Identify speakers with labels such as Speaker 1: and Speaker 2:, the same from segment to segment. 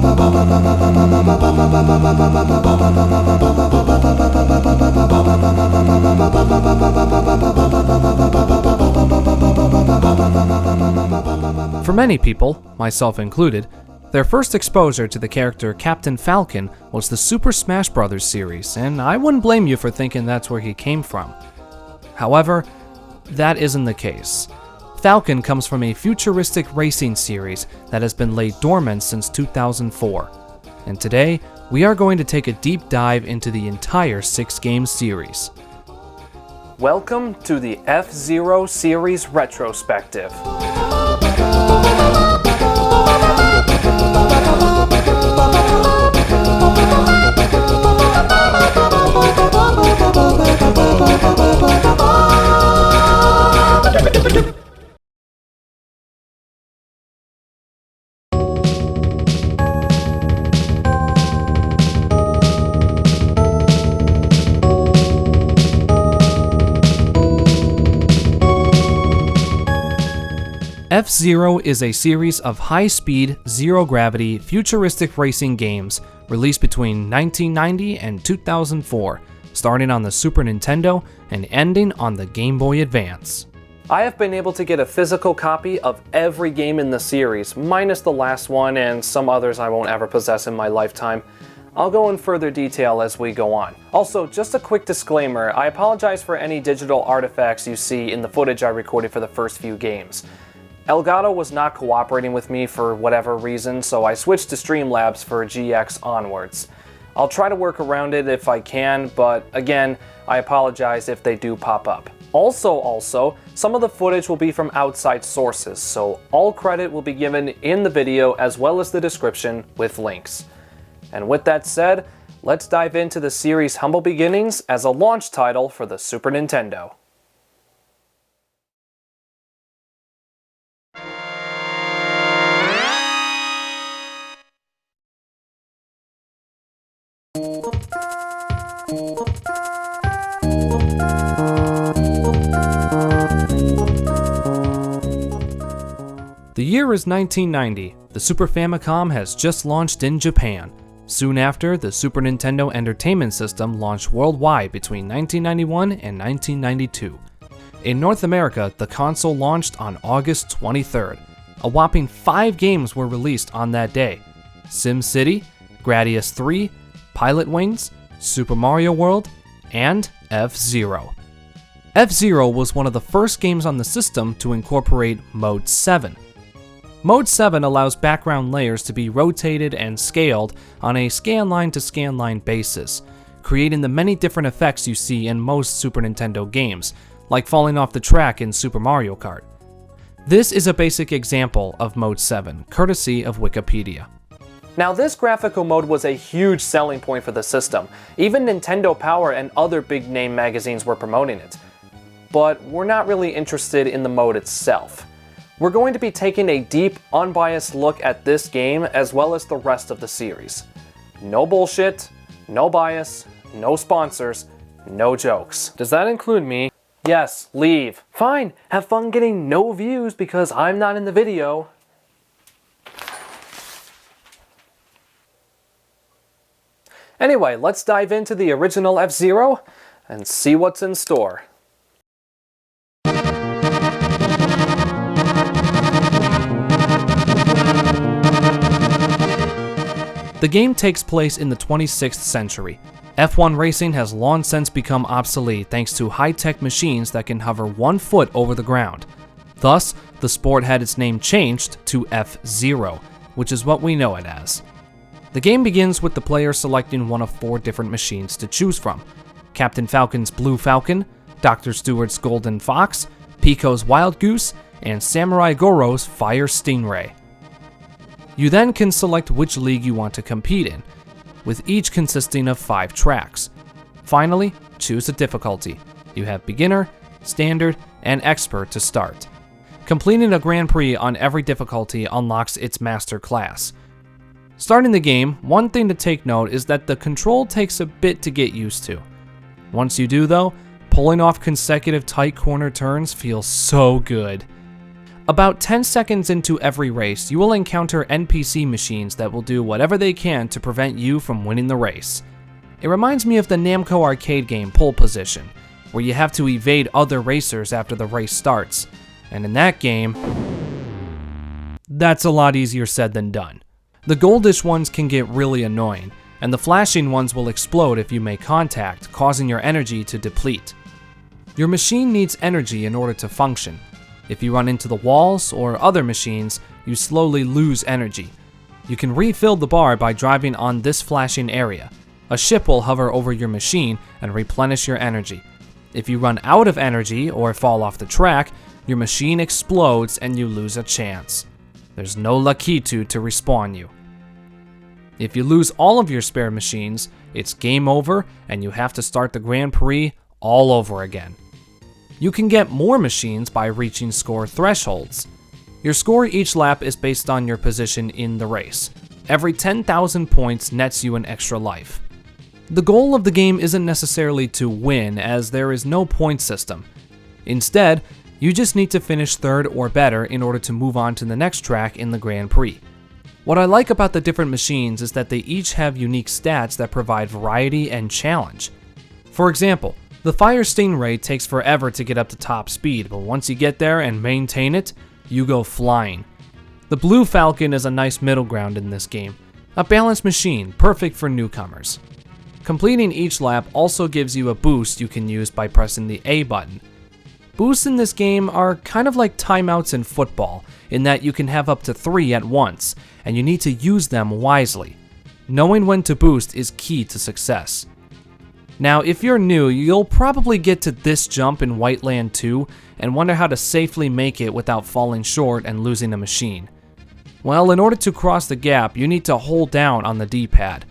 Speaker 1: For many people, myself included, their first exposure to the character Captain Falcon was the Super Smash Bros. Series, and I wouldn't blame you for thinking that's where he came from. However, that isn't the case. Falcon comes from a futuristic racing series that has been laid dormant since 2004, and today we are going to take a deep dive into the entire 6-game series. Welcome to the F-Zero Series Retrospective. F-Zero is a series of high-speed, zero-gravity, futuristic racing games released between 1990 and 2004, starting on the Super Nintendo and ending on the Game Boy Advance. I have been able to get a physical copy of every game in the series, minus the last one and some others I won't ever possess in my lifetime. I'll go in further detail as we go on. Also, just a quick disclaimer, I apologize for any digital artifacts you see in the footage I recorded for the first few games. Elgato was not cooperating with me for whatever reason, so I switched to Streamlabs for GX onwards. I'll try to work around it if I can, but again, I apologize if they do pop up. Also, some of the footage will be from outside sources, so all credit will be given in the video as well as the description with links. And with that said, let's dive into the series' humble beginnings as a launch title for the Super Nintendo. The year is 1990. The Super Famicom has just launched in Japan. Soon after, the Super Nintendo Entertainment System launched worldwide between 1991 and 1992. In North America, the console launched on August 23rd. A whopping 5 games were released on that day: SimCity, Gradius 3, Pilot Wings, Super Mario World, and F-Zero. F-Zero was one of the first games on the system to incorporate Mode 7. Mode 7 allows background layers to be rotated and scaled on a scanline to scanline basis, creating the many different effects you see in most Super Nintendo games, like falling off the track in Super Mario Kart. This is a basic example of Mode 7, courtesy of Wikipedia. Now, this graphical mode was a huge selling point for the system. Even Nintendo Power and other big-name magazines were promoting it. But we're not really interested in the mode itself. We're going to be taking a deep, unbiased look at this game as well as the rest of the series. No bullshit, no bias, no sponsors, no jokes. Does that include me? Yes, leave. Fine, have fun getting no views because I'm not in the video. Anyway, let's dive into the original F-Zero and see what's in store. The game takes place in the 26th century. F1 racing has long since become obsolete thanks to high-tech machines that can hover 1 foot over the ground. Thus, the sport had its name changed to F-Zero, which is what we know it as. The game begins with the player selecting one of 4 different machines to choose from: Captain Falcon's Blue Falcon, Dr. Stewart's Golden Fox, Pico's Wild Goose, and Samurai Goro's Fire Stingray. You then can select which league you want to compete in, with each consisting of 5 tracks. Finally, choose a difficulty. You have Beginner, Standard, and Expert to start. Completing a Grand Prix on every difficulty unlocks its Master class. Starting the game, one thing to take note is that the control takes a bit to get used to. Once you do though, pulling off consecutive tight corner turns feels so good. About 10 seconds into every race, you will encounter NPC machines that will do whatever they can to prevent you from winning the race. It reminds me of the Namco arcade game Pole Position, where you have to evade other racers after the race starts. And in that game, that's a lot easier said than done. The goldish ones can get really annoying, and the flashing ones will explode if you make contact, causing your energy to deplete. Your machine needs energy in order to function. If you run into the walls or other machines, you slowly lose energy. You can refill the bar by driving on this flashing area. A ship will hover over your machine and replenish your energy. If you run out of energy or fall off the track, your machine explodes and you lose a chance. There's no Lakitu to respawn you. If you lose all of your spare machines, it's game over and you have to start the Grand Prix all over again. You can get more machines by reaching score thresholds. Your score each lap is based on your position in the race. Every 10,000 points nets you an extra life. The goal of the game isn't necessarily to win, as there is no point system. Instead, you just need to finish third or better in order to move on to the next track in the Grand Prix. What I like about the different machines is that they each have unique stats that provide variety and challenge. For example, the Fire Stingray takes forever to get up to top speed, but once you get there and maintain it, you go flying. The Blue Falcon is a nice middle ground in this game, a balanced machine perfect for newcomers. Completing each lap also gives you a boost you can use by pressing the A button. Boosts in this game are kind of like timeouts in football, in that you can have up to 3 at once, and you need to use them wisely. Knowing when to boost is key to success. Now, if you're new, you'll probably get to this jump in Whiteland 2 and wonder how to safely make it without falling short and losing a machine. Well, in order to cross the gap, you need to hold down on the D-pad.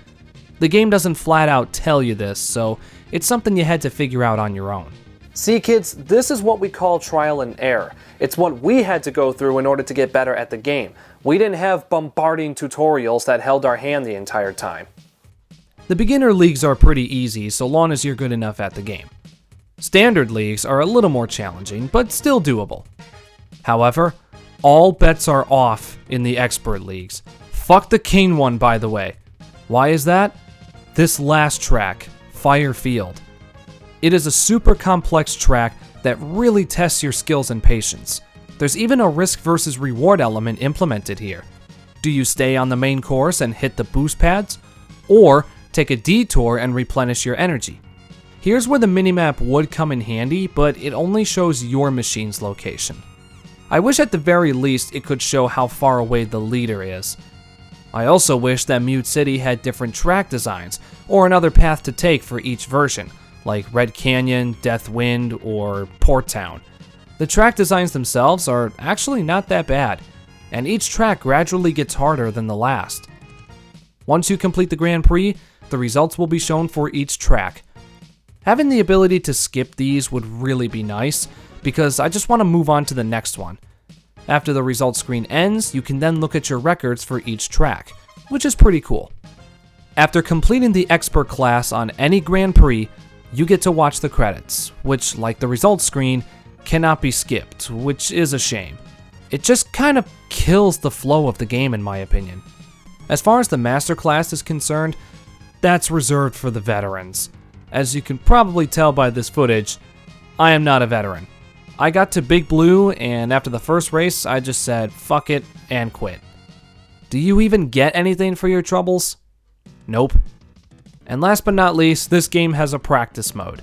Speaker 1: The game doesn't flat out tell you this, so it's something you had to figure out on your own. See kids, this is what we call trial and error. It's what we had to go through in order to get better at the game. We didn't have bombarding tutorials that held our hand the entire time. The beginner leagues are pretty easy so long as you're good enough at the game. Standard leagues are a little more challenging, but still doable. However, all bets are off in the expert leagues. Fuck the King one, by the way. Why is that? This last track, Fire Field. It is a super complex track that really tests your skills and patience. There's even a risk versus reward element implemented here. Do you stay on the main course and hit the boost pads? Or take a detour and replenish your energy? Here's where the minimap would come in handy, but it only shows your machine's location. I wish at the very least it could show how far away the leader is. I also wish that Mute City had different track designs, or another path to take for each version, like Red Canyon, Death Wind, or Port Town. The track designs themselves are actually not that bad, and each track gradually gets harder than the last. Once you complete the Grand Prix, the results will be shown for each track. Having the ability to skip these would really be nice, because I just want to move on to the next one. After the results screen ends, you can then look at your records for each track, which is pretty cool. After completing the expert class on any Grand Prix, you get to watch the credits, which, like the results screen, cannot be skipped, which is a shame. It just kind of kills the flow of the game in my opinion. As far as the master class is concerned, that's reserved for the veterans. As you can probably tell by this footage, I am not a veteran. I got to Big Blue, and after the first race, I just said, fuck it, and quit. Do you even get anything for your troubles? Nope. And last but not least, this game has a practice mode.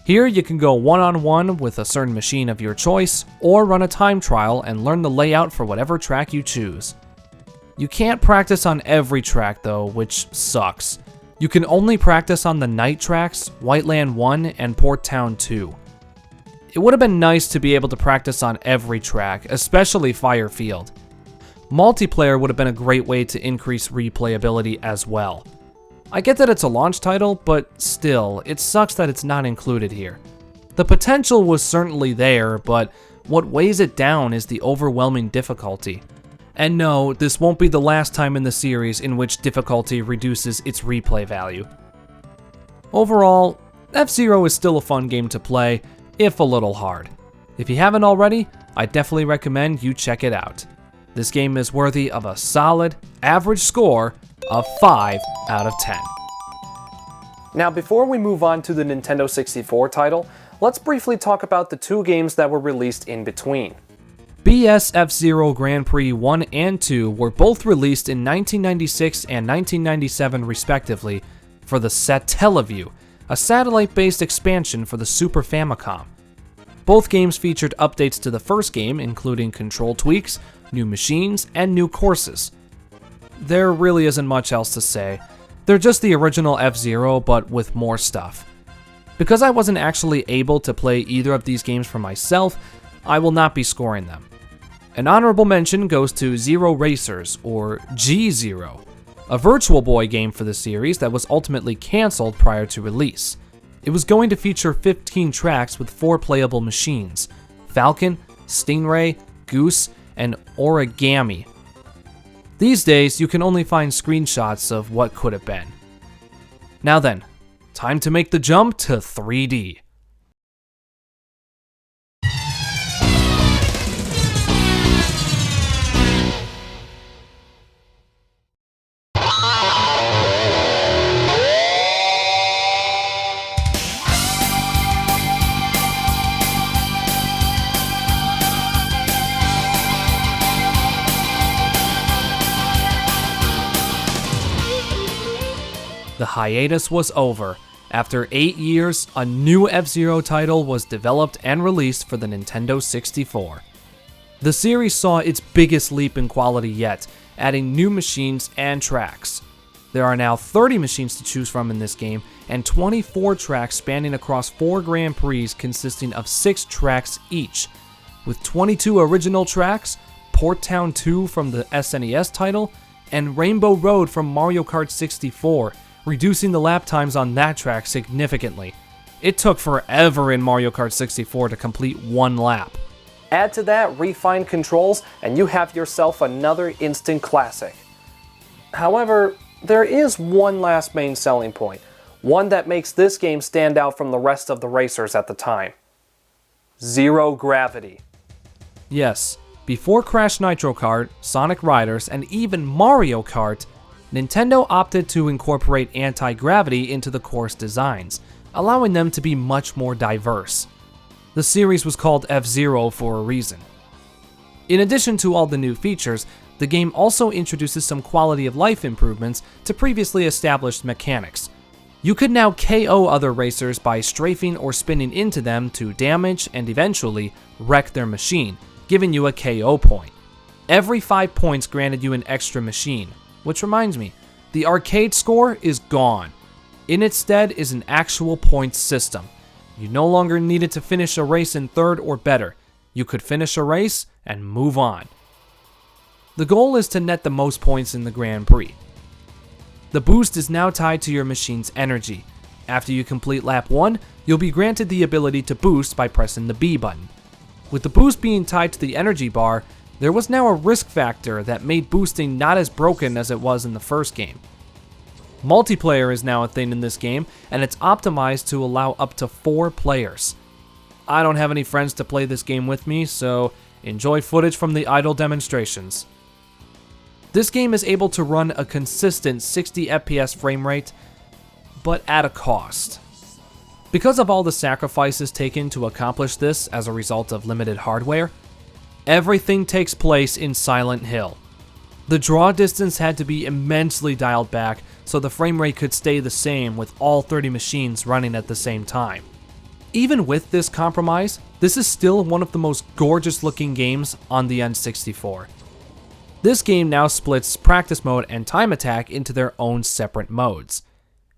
Speaker 1: Here you can go one-on-one with a certain machine of your choice, or run a time trial and learn the layout for whatever track you choose. You can't practice on every track though, which sucks. You can only practice on the night tracks, Whiteland 1 and Port Town 2. It would have been nice to be able to practice on every track, especially Fire Field. Multiplayer would have been a great way to increase replayability as well. I get that it's a launch title, but still, it sucks that it's not included here. The potential was certainly there, but what weighs it down is the overwhelming difficulty. And no, this won't be the last time in the series in which difficulty reduces its replay value. Overall, F-Zero is still a fun game to play, if a little hard. If you haven't already, I definitely recommend you check it out. This game is worthy of a solid, average score of 5 out of 10. Now, before we move on to the Nintendo 64 title, let's briefly talk about the two games that were released in between. BS F-Zero Grand Prix 1 and 2 were both released in 1996 and 1997 respectively for the Satellaview, a satellite-based expansion for the Super Famicom. Both games featured updates to the first game, including control tweaks, new machines, and new courses. There really isn't much else to say. They're just the original F-Zero, but with more stuff. Because I wasn't actually able to play either of these games for myself, I will not be scoring them. An honorable mention goes to Zero Racers, or G-Zero, a Virtual Boy game for the series that was ultimately cancelled prior to release. It was going to feature 15 tracks with 4 playable machines: Falcon, Stingray, Goose, and Origami. These days, you can only find screenshots of what could have been. Now then, time to make the jump to 3D. The hiatus was over. After 8 years, a new F-Zero title was developed and released for the Nintendo 64. The series saw its biggest leap in quality yet, adding new machines and tracks. There are now 30 machines to choose from in this game, and 24 tracks spanning across 4 Grand Prix consisting of 6 tracks each, with 22 original tracks, Port Town 2 from the SNES title, and Rainbow Road from Mario Kart 64, reducing the lap times on that track significantly. It took forever in Mario Kart 64 to complete 1 lap. Add to that refined controls, and you have yourself another instant classic. However, there is one last main selling point, one that makes this game stand out from the rest of the racers at the time. Zero gravity. Yes, before Crash Nitro Kart, Sonic Riders, and even Mario Kart, Nintendo opted to incorporate anti-gravity into the course designs, allowing them to be much more diverse. The series was called F-Zero for a reason. In addition to all the new features, the game also introduces some quality of life improvements to previously established mechanics. You could now KO other racers by strafing or spinning into them to damage and eventually wreck their machine, giving you a KO point. Every 5 points granted you an extra machine. Which reminds me, the arcade score is gone. In its stead is an actual points system. You no longer needed to finish a race in 3rd or better. You could finish a race and move on. The goal is to net the most points in the Grand Prix. The boost is now tied to your machine's energy. After you complete lap 1, you'll be granted the ability to boost by pressing the B button. With the boost being tied to the energy bar, there was now a risk factor that made boosting not as broken as it was in the first game. Multiplayer is now a thing in this game, and it's optimized to allow up to 4 players. I don't have any friends to play this game with me, so enjoy footage from the idle demonstrations. This game is able to run a consistent 60 FPS frame rate, but at a cost. Because of all the sacrifices taken to accomplish this as a result of limited hardware, everything takes place in Silent Hill. The draw distance had to be immensely dialed back so the frame rate could stay the same with all 30 machines running at the same time. Even with this compromise, this is still one of the most gorgeous looking games on the N64. This game now splits practice mode and time attack into their own separate modes.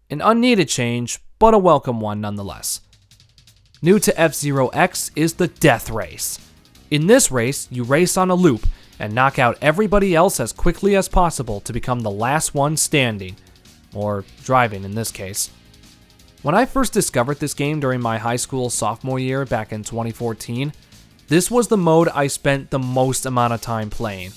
Speaker 1: An unneeded change, but a welcome one nonetheless. New to F-Zero X is the Death Race. In this race, you race on a loop and knock out everybody else as quickly as possible to become the last one standing, or driving in this case. When I first discovered this game during my high school sophomore year back in 2014, this was the mode I spent the most amount of time playing.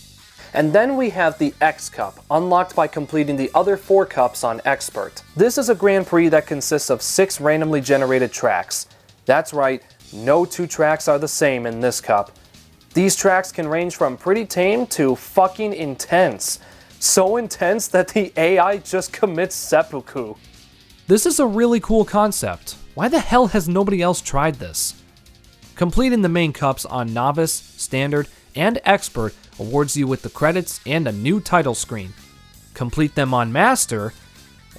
Speaker 1: And then we have the X Cup, unlocked by completing the other 4 cups on Expert. This is a Grand Prix that consists of 6 randomly generated tracks. That's right, No two tracks are the same in this cup. These tracks can range from pretty tame to fucking intense. So intense that the AI just commits seppuku. This is a really cool concept. Why the hell has nobody else tried this? Completing the main cups on Novice, Standard, and Expert awards you with the credits and a new title screen. Complete them on Master,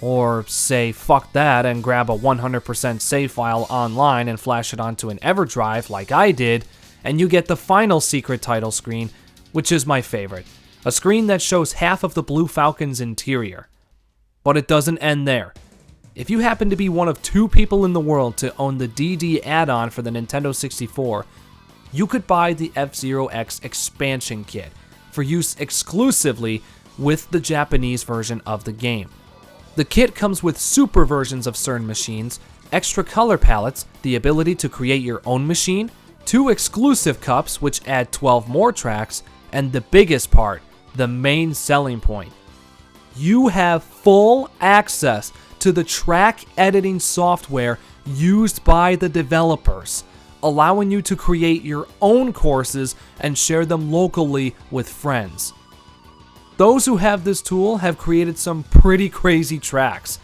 Speaker 1: or say fuck that and grab a 100% save file online and flash it onto an EverDrive like I did, and you get the final secret title screen, which is my favorite. A screen that shows half of the Blue Falcon's interior. But it doesn't end there. If you happen to be one of 2 people in the world to own the DD add-on for the Nintendo 64, you could buy the F-Zero X expansion kit for use exclusively with the Japanese version of the game. The kit comes with super versions of certain machines, extra color palettes, the ability to create your own machine, 2 exclusive cups which add 12 more tracks, and the biggest part, the main selling point. You have full access to the track editing software used by the developers, allowing you to create your own courses and share them locally with friends. Those who have this tool have created some pretty crazy tracks.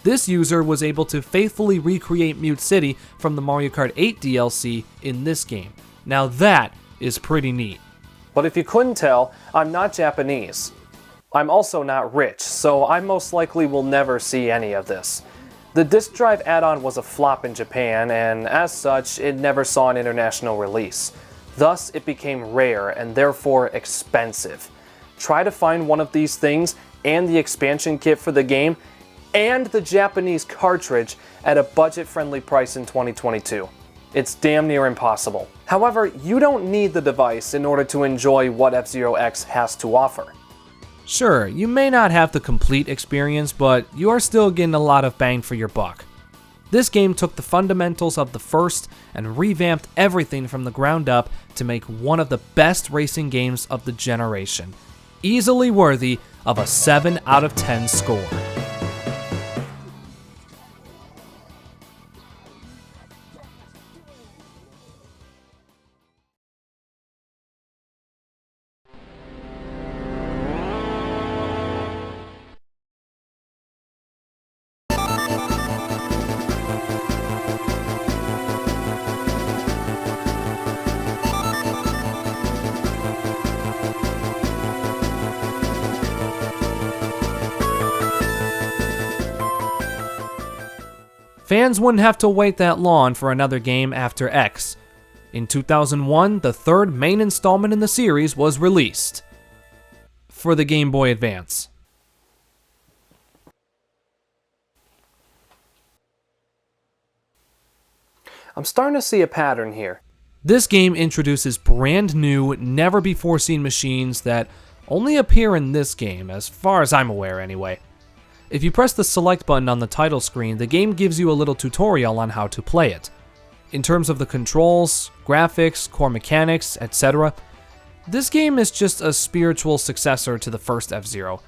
Speaker 1: This user was able to faithfully recreate Mute City from the Mario Kart 8 DLC in this game. Now that is pretty neat. But if you couldn't tell, I'm not Japanese. I'm also not rich, so I most likely will never see any of this. The disk drive add-on was a flop in Japan, and as such, it never saw an international release. Thus, it became rare and therefore expensive. Try to find one of these things and the expansion kit for the game and the Japanese cartridge at a budget-friendly price in 2022. It's damn near impossible. However, you don't need the device in order to enjoy what F-Zero X has to offer. Sure, you may not have the complete experience, but you are still getting a lot of bang for your buck. This game took the fundamentals of the first and revamped everything from the ground up to make one of the best racing games of the generation. Easily worthy of a 7 out of 10 score. Fans wouldn't have to wait that long for another game after X. In 2001, the third main installment in the series was released for the Game Boy Advance. I'm starting to see a pattern here. This game introduces brand new, never-before-seen machines that only appear in this game, as far as I'm aware anyway. If you press the select button on the title screen, the game gives you a little tutorial on how to play it. In terms of the controls, graphics, core mechanics, etc., this game is just a spiritual successor to the first F-Zero.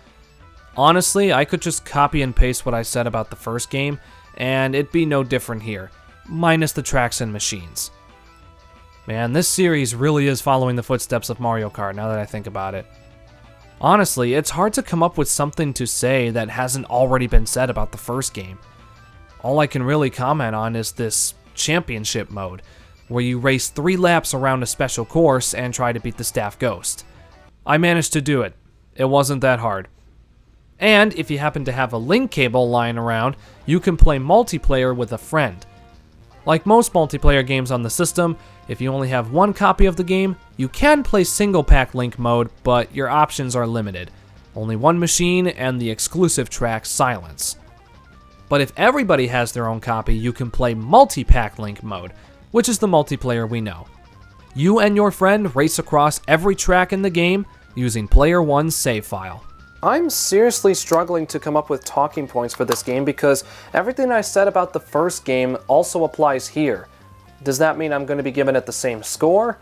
Speaker 1: Honestly, I could just copy and paste what I said about the first game, and it'd be no different here, minus the tracks and machines. Man, this series really is following the footsteps of Mario Kart now that I think about it. Honestly, it's hard to come up with something to say that hasn't already been said about the first game. All I can really comment on is this championship mode, where you race 3 laps around a special course and try to beat the staff ghost. I managed to do it. It wasn't that hard. And if you happen to have a link cable lying around, you can play multiplayer with a friend. Like most multiplayer games on the system, if you only have one copy of the game, you can play single pack link mode, but your options are limited. Only one machine and the exclusive track Silence. But if everybody has their own copy, you can play multi-pack link mode, which is the multiplayer we know. You and your friend race across every track in the game using Player 1's save file. I'm seriously struggling to come up with talking points for this game because everything I said about the first game also applies here. Does that mean I'm going to be giving it the same score?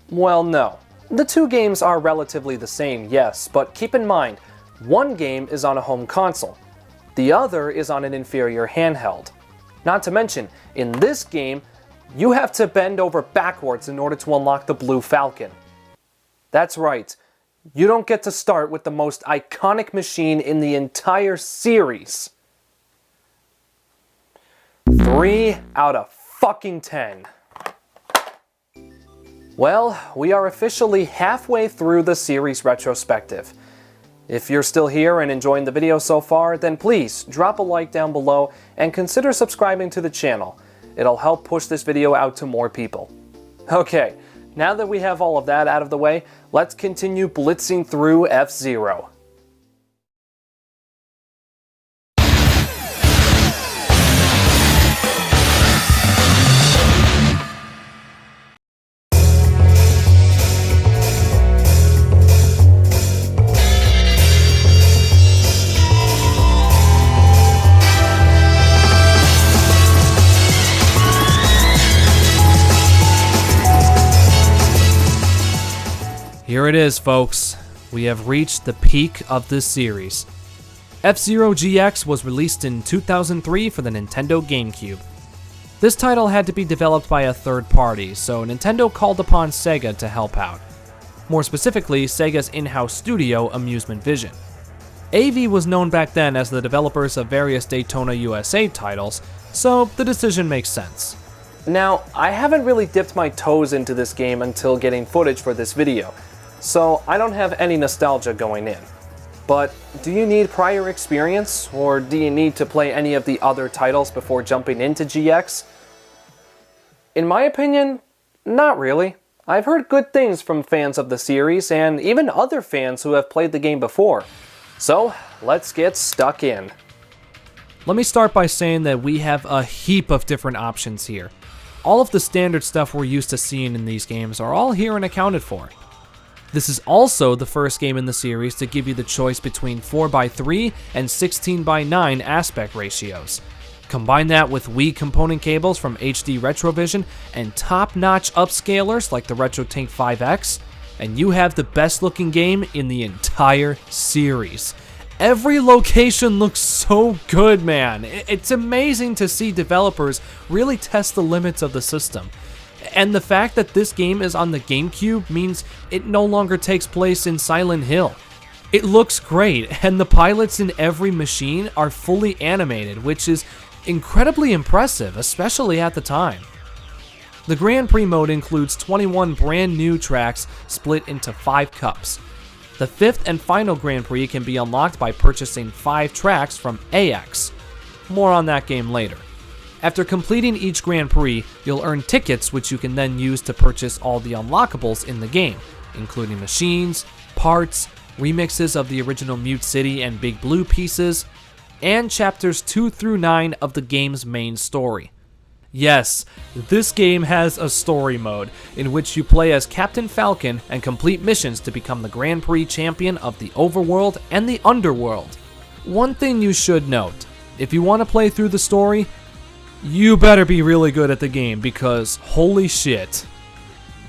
Speaker 1: Well, no. The 2 games are relatively the same, yes, but keep in mind, one game is on a home console. The other is on an inferior handheld. Not to mention, in this game, You have to bend over backwards in order to unlock the Blue Falcon. That's right, you don't get to start with the most iconic machine in the entire series. 3 out of fucking 10. Well, we are officially halfway through the series retrospective. If you're still here and enjoying the video so far, then please drop a like down below and consider subscribing to the channel. It'll help push this video out to more people. Okay, now that we have all of that out of the way, let's continue blitzing through F-Zero. Here it is, folks. We have reached the peak of this series. F-Zero GX was released in 2003 for the Nintendo GameCube. This title had to be developed by a third party, so Nintendo called upon Sega to help out. More specifically, Sega's in-house studio, Amusement Vision. AV was known back then as the developers of various Daytona USA titles, so the decision makes sense. Now, I haven't really dipped my toes into this game until getting footage for this video, so I don't have any nostalgia going in. But do you need prior experience, or do you need to play any of the other titles before jumping into GX? In my opinion, not really. I've heard good things from fans of the series, and even other fans who have played the game before. So, let's get stuck in. Let me start by saying that we have a heap of different options here. All of the standard stuff we're used to seeing in these games are all here and accounted for. This is also the first game in the series to give you the choice between 4:3 and 16:9 aspect ratios. Combine that with Wii component cables from HD Retrovision and top-notch upscalers like the RetroTink 5X, and you have the best looking game in the entire series. Every location looks so good, man. It's amazing to see developers really test the limits of the system. And the fact that this game is on the GameCube means it no longer takes place in Silent Hill. It looks great, and the pilots in every machine are fully animated, which is incredibly impressive, especially at the time. The Grand Prix mode includes 21 brand new tracks split into 5 cups. The 5th and final Grand Prix can be unlocked by purchasing 5 tracks from AX. More on that game later. After completing each Grand Prix, you'll earn tickets which you can then use to purchase all the unlockables in the game, including machines, parts, remixes of the original Mute City and Big Blue pieces, and chapters 2 through 9 of the game's main story. Yes, this game has a story mode, in which you play as Captain Falcon and complete missions to become the Grand Prix champion of the Overworld and the Underworld. One thing you should note, if you want to play through the story, you better be really good at the game, because holy shit.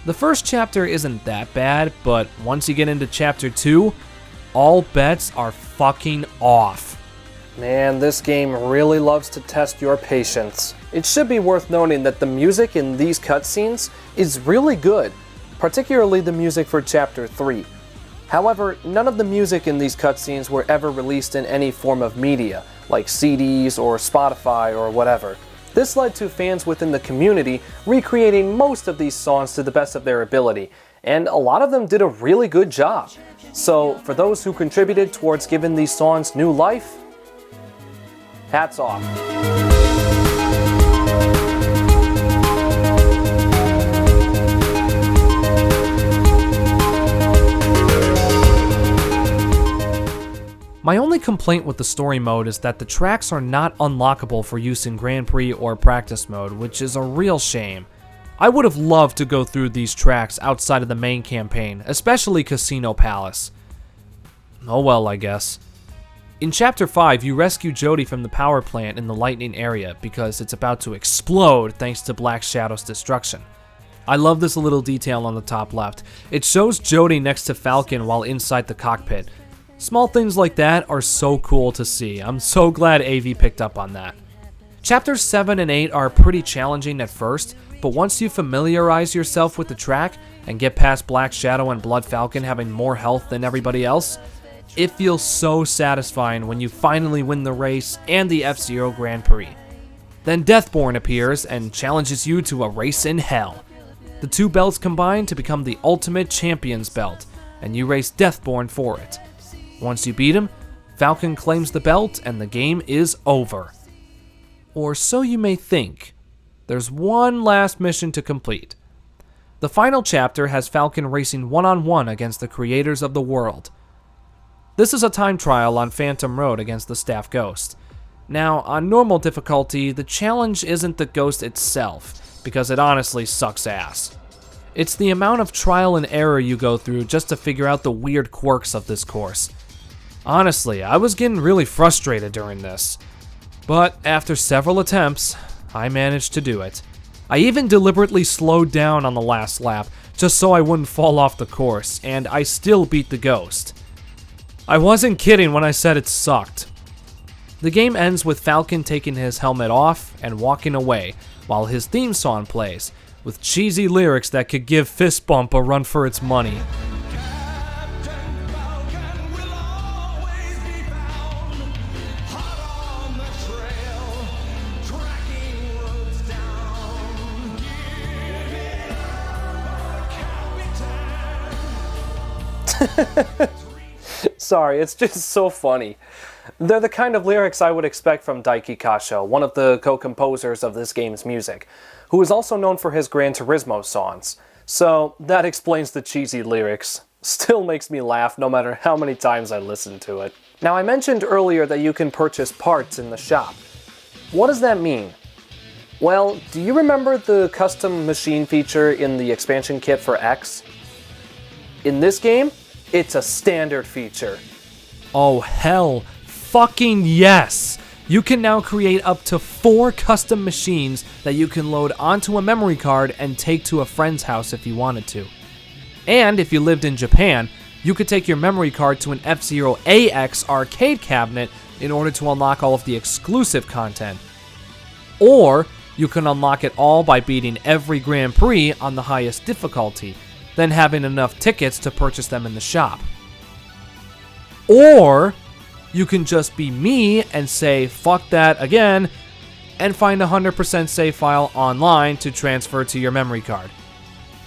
Speaker 1: The first chapter isn't that bad, but once you get into chapter 2, all bets are fucking off. Man, this game really loves to test your patience. It should be worth noting that the music in these cutscenes is really good, particularly the music for chapter 3. However, none of the music in these cutscenes were ever released in any form of media, like CDs or Spotify or whatever. This led to fans within the community recreating most of these songs to the best of their ability, and a lot of them did a really good job. So, for those who contributed towards giving these songs new life, hats off. My only complaint with the story mode is that the tracks are not unlockable for use in Grand Prix or practice mode, which is a real shame. I would have loved to go through these tracks outside of the main campaign, especially Casino Palace. Oh well, I guess. In Chapter 5, you rescue Jody from the power plant in the lightning area because it's about to explode thanks to Black Shadow's destruction. I love this little detail on the top left. It shows Jody next to Falcon while inside the cockpit. Small things like that are so cool to see. I'm so glad AV picked up on that. Chapters 7 and 8 are pretty challenging at first, but once you familiarize yourself with the track and get past Black Shadow and Blood Falcon having more health than everybody else, it feels so satisfying when you finally win the race and the F-Zero Grand Prix. Then Deathborn appears and challenges you to a race in hell. The two belts combine to become the Ultimate Champion's belt, and you race Deathborn for it. Once you beat him, Falcon claims the belt and the game is over. Or so you may think. There's one last mission to complete. The final chapter has Falcon racing one-on-one against the creators of the world. This is a time trial on Phantom Road against the Staff Ghost. Now, on normal difficulty, the challenge isn't the ghost itself, because it honestly sucks ass. It's the amount of trial and error you go through just to figure out the weird quirks of this course. Honestly, I was getting really frustrated during this. But after several attempts, I managed to do it. I even deliberately slowed down on the last lap, just so I wouldn't fall off the course, and I still beat the ghost. I wasn't kidding when I said it sucked. The game ends with Falcon taking his helmet off and walking away, while his theme song plays, with cheesy lyrics that could give Fist Bump a run for its money. Sorry, it's just so funny. They're the kind of lyrics I would expect from Daiki Kasho, one of the co-composers of this game's music, who is also known for his Gran Turismo songs. So that explains the cheesy lyrics. Still makes me laugh no matter how many times I listen to it. Now, I mentioned earlier that you can purchase parts in the shop. What does that mean? Well, do you remember the custom machine feature in the expansion kit for X? In this game, it's a standard feature. Oh hell, fucking yes! You can now create up to 4 custom machines that you can load onto a memory card and take to a friend's house if you wanted to. And if you lived in Japan, you could take your memory card to an F-Zero AX arcade cabinet in order to unlock all of the exclusive content. Or you can unlock it all by beating every Grand Prix on the highest difficulty, then having enough tickets to purchase them in the shop. Or you can just be me and say fuck that again and find a 100% save file online to transfer to your memory card.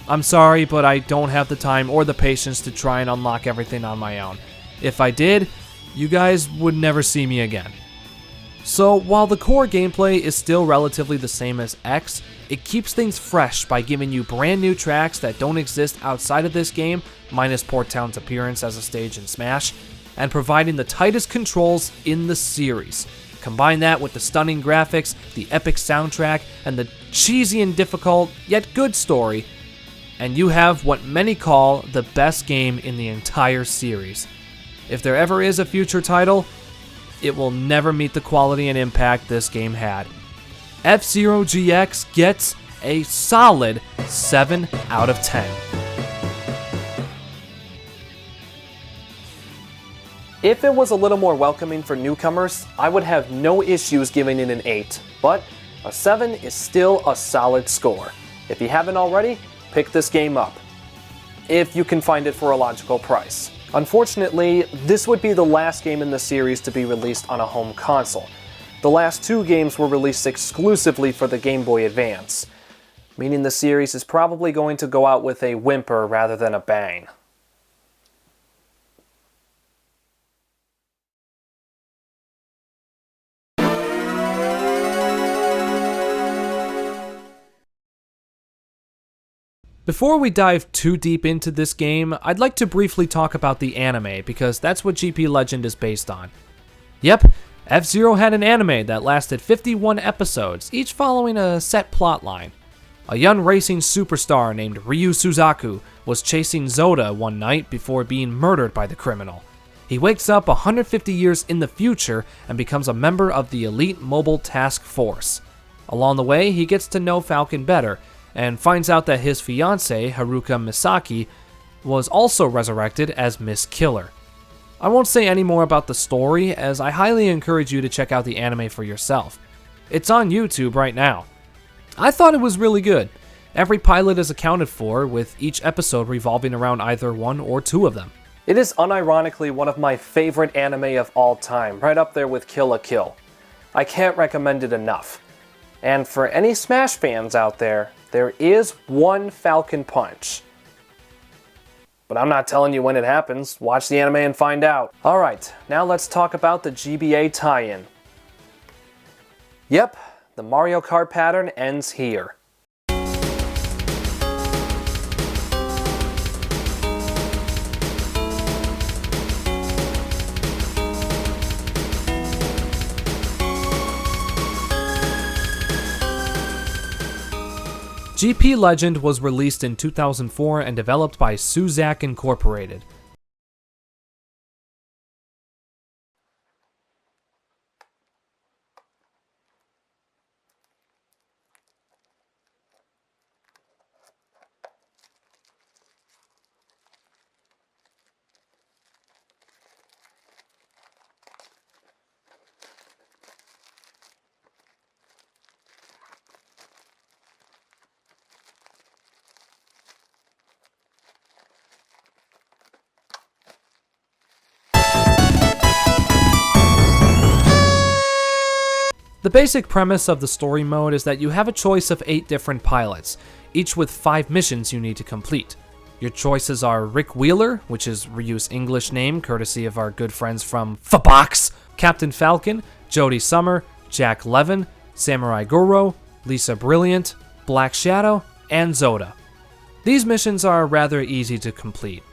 Speaker 1: I'm sorry, but I don't have the time or the patience to try and unlock everything on my own. If I did, you guys would never see me again. So while the core gameplay is still relatively the same as X, it keeps things fresh by giving you brand new tracks that don't exist outside of this game, minus Port Town's appearance as a stage in Smash, and providing the tightest controls in the series. Combine that with the stunning graphics, the epic soundtrack, and the cheesy and difficult, yet good story, and you have what many call the best game in the entire series. If there ever is a future title, it will never meet the quality and impact this game had. F-Zero GX gets a solid 7 out of 10. If it was a little more welcoming for newcomers, I would have no issues giving it an 8, but a 7 is still a solid score. If you haven't already, pick this game up, if you can find it for a logical price. Unfortunately, this would be the last game in the series to be released on a home console. The last 2 games were released exclusively for the Game Boy Advance, meaning the series is probably going to go out with a whimper rather than a bang. Before we dive too deep into this game, I'd like to briefly talk about the anime, because that's what GP Legend is based on. Yep, F-Zero had an anime that lasted 51 episodes, each following a set plotline. A young racing superstar named Ryu Suzaku was chasing Zoda one night before being murdered by the criminal. He wakes up 150 years in the future and becomes a member of the Elite Mobile Task Force. Along the way, he gets to know Falcon better, and finds out that his fiancée, Haruka Misaki, was also resurrected as Miss Killer. I won't say any more about the story, as I highly encourage you to check out the anime for yourself. It's on YouTube right now. I thought it was really good. Every pilot is accounted for, with each episode revolving around either one or two of them. It is unironically one of my favorite anime of all time, right up there with Kill la Kill. I can't recommend it enough. And for any Smash fans out there, there is one Falcon Punch. But I'm not telling you when it happens. Watch the anime and find out. Alright, now let's talk about the GBA tie-in. Yep, the Mario Kart pattern ends here. GP Legend was released in 2004 and developed by Suzak Incorporated. The basic premise of the story mode is that you have a choice of 8 different pilots, each with 5 missions you need to complete. Your choices are Rick Wheeler, which is Ryu's English name, courtesy of our good friends from Fabox, Captain Falcon, Jodie Summer, Jack Levin, Samurai Goro, Lisa Brilliant, Black Shadow, and Zoda. These missions are rather easy to complete.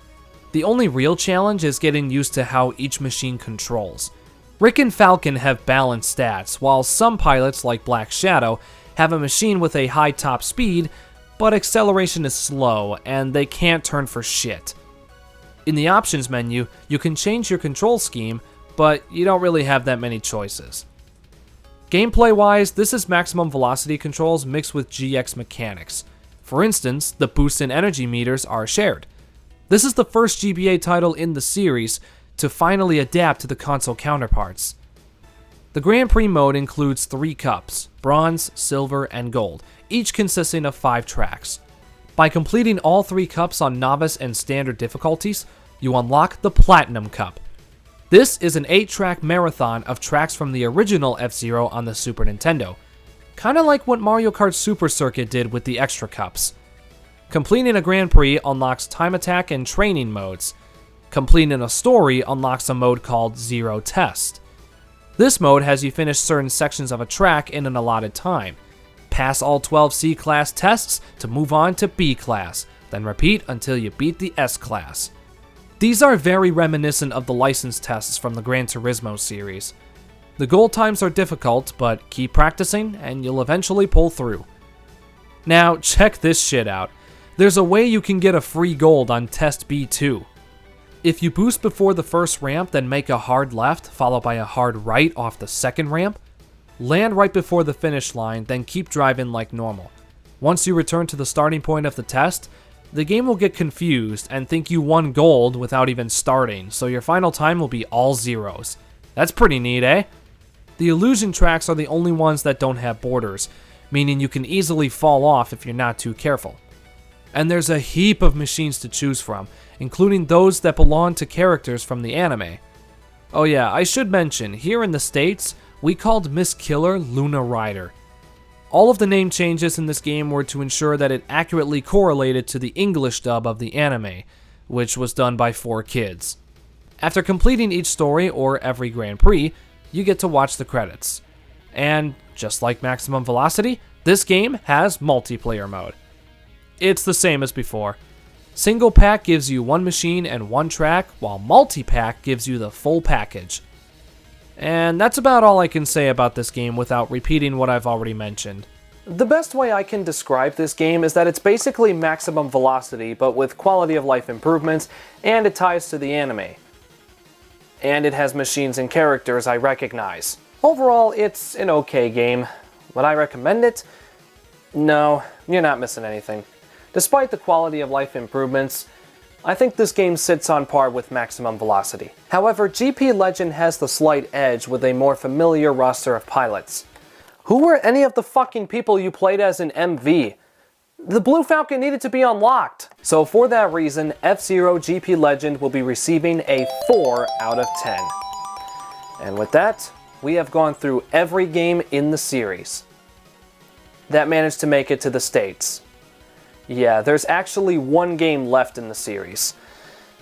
Speaker 1: The only real challenge is getting used to how each machine controls. Rick and Falcon have balanced stats, while some pilots, like Black Shadow, have a machine with a high top speed, but acceleration is slow, and they can't turn for shit. In the options menu, you can change your control scheme, but you don't really have that many choices. Gameplay-wise, this is maximum velocity controls mixed with GX mechanics. For instance, the boost and energy meters are shared. This is the first GBA title in the series to finally adapt to the console counterparts. The Grand Prix mode includes 3 cups, bronze, silver, and gold, each consisting of 5 tracks. By completing all 3 cups on novice and standard difficulties, you unlock the Platinum Cup. This is an 8-track marathon of tracks from the original F-Zero on the Super Nintendo, kinda like what Mario Kart Super Circuit did with the extra cups. Completing a Grand Prix unlocks time attack and training modes. Completing a story unlocks a mode called Zero Test. This mode has you finish certain sections of a track in an allotted time. Pass all 12 C-Class tests to move on to B-Class, then repeat until you beat the S-Class. These are very reminiscent of the license tests from the Gran Turismo series. The gold times are difficult, but keep practicing and you'll eventually pull through. Now, check this shit out. There's a way you can get a free gold on Test B2. If you boost before the first ramp, then make a hard left, followed by a hard right off the second ramp, land right before the finish line, then keep driving like normal. Once you return to the starting point of the test, the game will get confused and think you won gold without even starting, so your final time will be all zeros. That's pretty neat, eh? The illusion tracks are the only ones that don't have borders, meaning you can easily fall off if you're not too careful. And there's a heap of machines to choose from, including those that belong to characters from the anime. Oh yeah, I should mention, here in the States, we called Miss Killer Luna Ryder. All of the name changes in this game were to ensure that it accurately correlated to the English dub of the anime, which was done by 4 kids. After completing each story or every Grand Prix, you get to watch the credits. And, just like Maximum Velocity, this game has multiplayer mode. It's the same as before. Single pack gives you 1 machine and 1 track, while multi-pack gives you the full package. And that's about all I can say about this game without repeating what I've already mentioned. The best way I can describe this game is that it's basically Maximum Velocity, but with quality of life improvements, and it ties to the anime. And it has machines and characters I recognize. Overall, it's an okay game. Would I recommend it? No, you're not missing anything. Despite the quality of life improvements, I think this game sits on par with Maximum Velocity. However, GP Legend has the slight edge with a more familiar roster of pilots. Who were any of the fucking people you played as in MV? The Blue Falcon needed to be unlocked. So for that reason, F-Zero GP Legend will be receiving a 4 out of 10. And with that, we have gone through every game in the series that managed to make it to the States. Yeah, there's actually one game left in the series.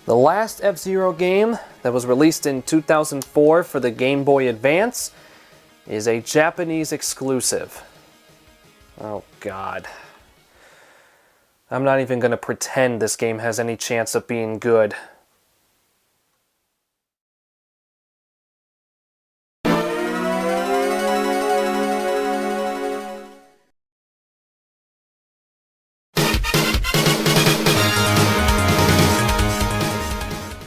Speaker 1: The last F-Zero game that was released in 2004 for the Game Boy Advance is a Japanese exclusive. Oh God. I'm not even going to pretend this game has any chance of being good.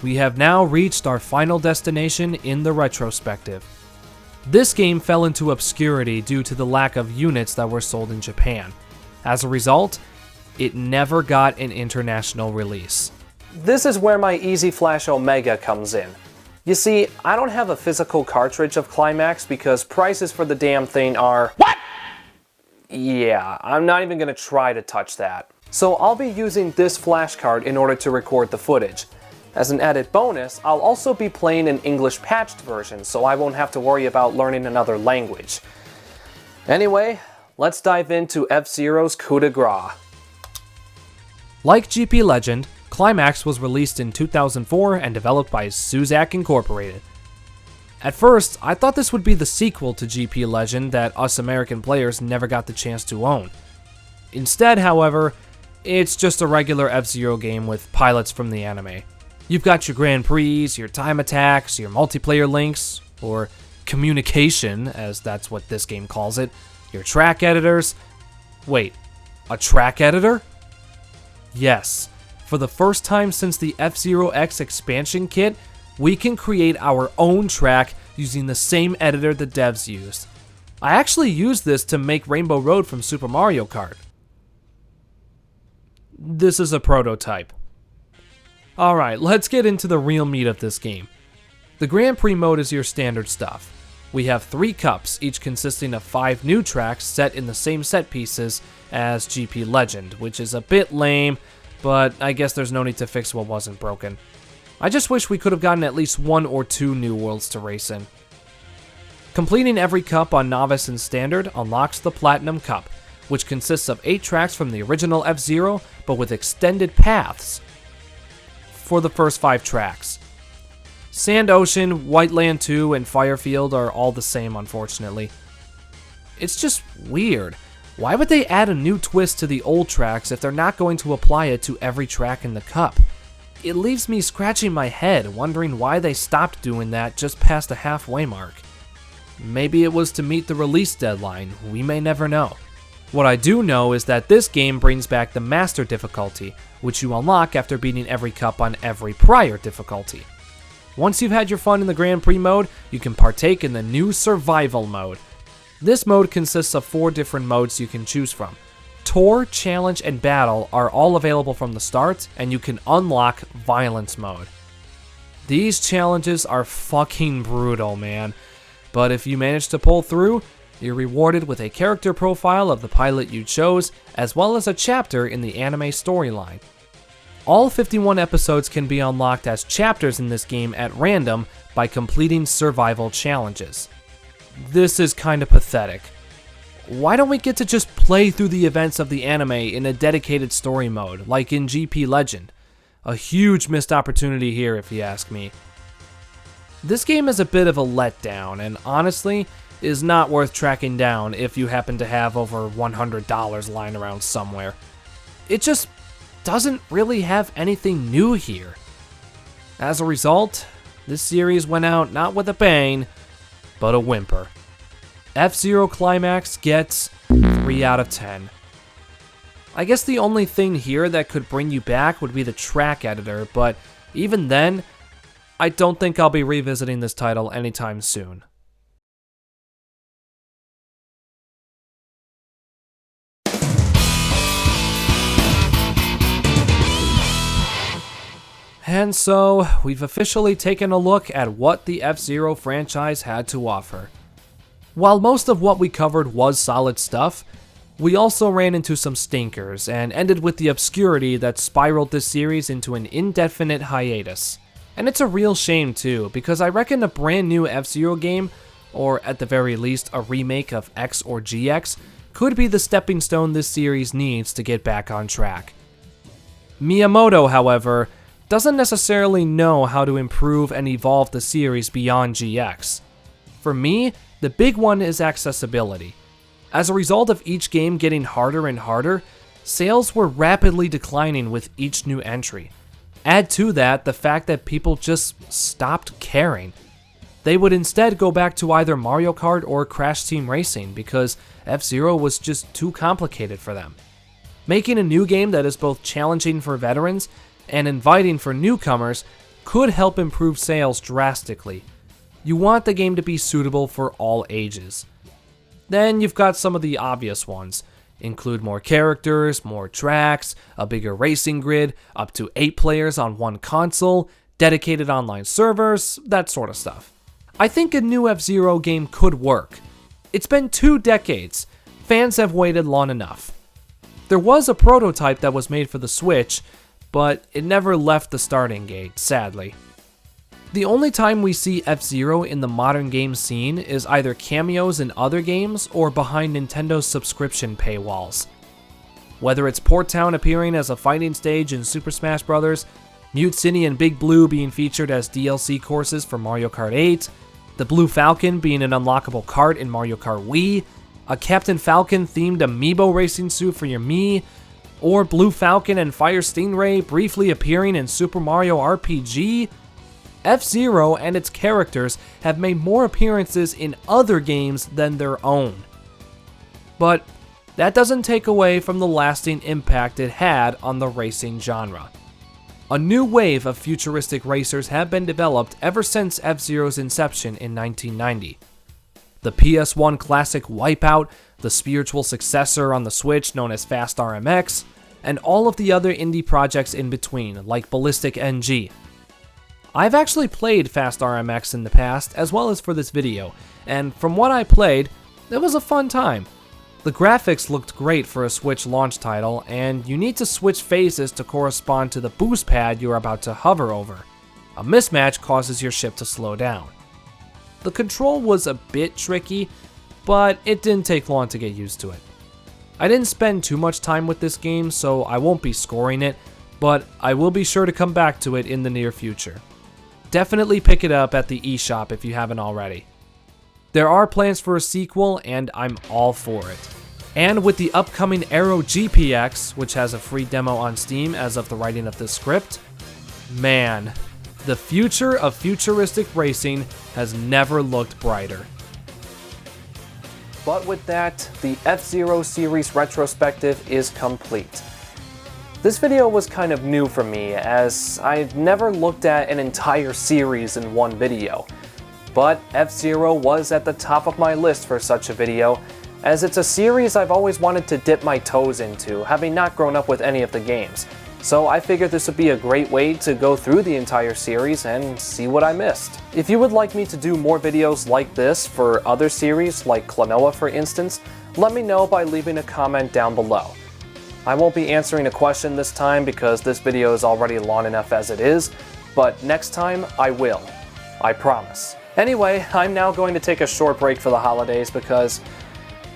Speaker 1: We have now reached our final destination in the Retrospective. This game fell into obscurity due to the lack of units that were sold in Japan. As a result, it never got an international release. This is where my Easy Flash Omega comes in. You see, I don't have a physical cartridge of Climax because prices for the damn thing are... What?! Yeah, I'm not even gonna try to touch that. So I'll be using this flash card in order to record the footage. As an added bonus, I'll also be playing an English patched version, so I won't have to worry about learning another language. Anyway, let's dive into F-Zero's coup de grace. Like GP Legend, Climax was released in 2004 and developed by Suzak Incorporated. At first, I thought this would be the sequel to GP Legend that us American players never got the chance to own. Instead, however, it's just a regular F-Zero game with pilots from the anime. You've got your Grand Prix, your time attacks, your multiplayer links, or communication, as that's what this game calls it, your track editors. Wait, a track editor? Yes, for the first time since the F-Zero X expansion kit, we can create our own track using the same editor the devs used. I actually used this to make Rainbow Road from Super Mario Kart. This is a prototype. Alright, let's get into the real meat of this game. The Grand Prix mode is your standard stuff. We have 3 cups, each consisting of 5 new tracks set in the same set pieces as GP Legend, which is a bit lame, but I guess there's no need to fix what wasn't broken. I just wish we could have gotten at least 1 or 2 new worlds to race in. Completing every cup on Novice and Standard unlocks the Platinum Cup, which consists of 8 tracks from the original F-Zero, but with extended paths for the first 5 tracks. Sand Ocean, White Land 2, and Firefield are all the same, unfortunately. It's just weird. Why would they add a new twist to the old tracks if they're not going to apply it to every track in the cup? It leaves me scratching my head, wondering why they stopped doing that just past the halfway mark. Maybe it was to meet the release deadline, we may never know. What I do know is that this game brings back the Master difficulty, which you unlock after beating every cup on every prior difficulty. Once you've had your fun in the Grand Prix mode, you can partake in the new Survival mode. This mode consists of 4 different modes you can choose from. Tour, Challenge, and Battle are all available from the start, and you can unlock Violence mode. These challenges are fucking brutal, man. But if you manage to pull through, you're rewarded with a character profile of the pilot you chose, as well as a chapter in the anime storyline. All 51 episodes can be unlocked as chapters in this game at random by completing survival challenges. This is kinda pathetic. Why don't we get to just play through the events of the anime in a dedicated story mode, like in GP Legend? A huge missed opportunity here, if you ask me. This game is a bit of a letdown, and honestly, is not worth tracking down if you happen to have over $100 lying around somewhere. It just doesn't really have anything new here. As a result, this series went out not with a bang, but a whimper. F-Zero Climax gets 3 out of 10. I guess the only thing here that could bring you back would be the track editor, but even then, I don't think I'll be revisiting this title anytime soon. And so, we've officially taken a look at what the F-Zero franchise had to offer. While most of what we covered was solid stuff, We also ran into some stinkers, and ended with the obscurity that spiraled this series into an indefinite hiatus. And it's a real shame too, because I reckon a brand new F-Zero game, or at the very least a remake of X or GX, could be the stepping stone this series needs to get back on track. Miyamoto, however, doesn't necessarily know how to improve and evolve the series beyond GX. For me, the big one is accessibility. As a result of each game getting harder and harder, sales were rapidly declining with each new entry. Add to that the fact that people just stopped caring. They would instead go back to either Mario Kart or Crash Team Racing because F-Zero was just too complicated for them. Making a new game that is both challenging for veterans and inviting for newcomers could help improve sales drastically. You want the game to be suitable for all ages. Then you've got some of the obvious ones. Include more characters, more tracks, a bigger racing grid, up to 8 players on one console, dedicated online servers, that sort of stuff. I think a new F-Zero game could work. It's been 2 decades. Fans have waited long enough. There was a prototype that was made for the Switch, but it never left the starting gate, sadly. The only time we see F-Zero in the modern game scene is either cameos in other games or behind Nintendo's subscription paywalls. Whether it's Port Town appearing as a fighting stage in Super Smash Bros., Mute City and Big Blue being featured as DLC courses for Mario Kart 8, the Blue Falcon being an unlockable cart in Mario Kart Wii, a Captain Falcon themed amiibo racing suit for your Mii, or Blue Falcon and Fire Stingray briefly appearing in Super Mario RPG, F-Zero and its characters have made more appearances in other games than their own. But that doesn't take away from the lasting impact it had on the racing genre. A new wave of futuristic racers have been developed ever since F-Zero's inception in 1990. The PS1 classic Wipeout, the spiritual successor on the Switch known as Fast RMX, and all of the other indie projects in between, like Ballistic NG. I've actually played Fast RMX in the past, as well as for this video, and from what I played, it was a fun time. The graphics looked great for a Switch launch title, and you need to switch phases to correspond to the boost pad you're about to hover over. A mismatch causes your ship to slow down. The control was a bit tricky, but it didn't take long to get used to it. I didn't spend too much time with this game, so I won't be scoring it, but I will be sure to come back to it in the near future. Definitely pick it up at the eShop if you haven't already. There are plans for a sequel, and I'm all for it. And with the upcoming Aero GPX, which has a free demo on Steam as of the writing of this script, man, the future of futuristic racing has never looked brighter. But with that, the F-Zero series retrospective is complete. This video was kind of new for me, as I've never looked at an entire series in one video. But F-Zero was at the top of my list for such a video, as it's a series I've always wanted to dip my toes into, having not grown up with any of the games. So I figured this would be a great way to go through the entire series and see what I missed. If you would like me to do more videos like this for other series, like Klonoa for instance, let me know by leaving a comment down below. I won't be answering a question this time because this video is already long enough as it is, but next time I will. I promise. Anyway, I'm now going to take a short break for the holidays because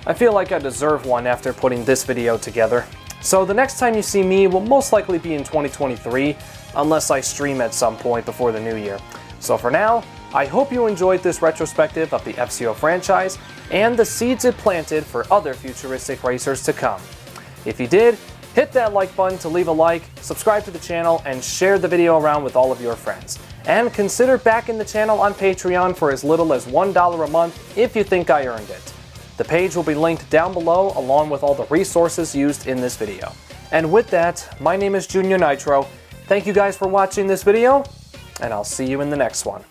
Speaker 1: I feel like I deserve one after putting this video together. So the next time you see me will most likely be in 2023, unless I stream at some point before the new year. So for now, I hope you enjoyed this retrospective of the F-Zero franchise and the seeds it planted for other futuristic racers to come. If you did, hit that like button to leave a like, subscribe to the channel, and share the video around with all of your friends. And consider backing the channel on Patreon for as little as $1 a month if you think I earned it. The page will be linked down below along with all the resources used in this video. And with that, my name is JuniorNitro. Thank you guys for watching this video, and I'll see you in the next one.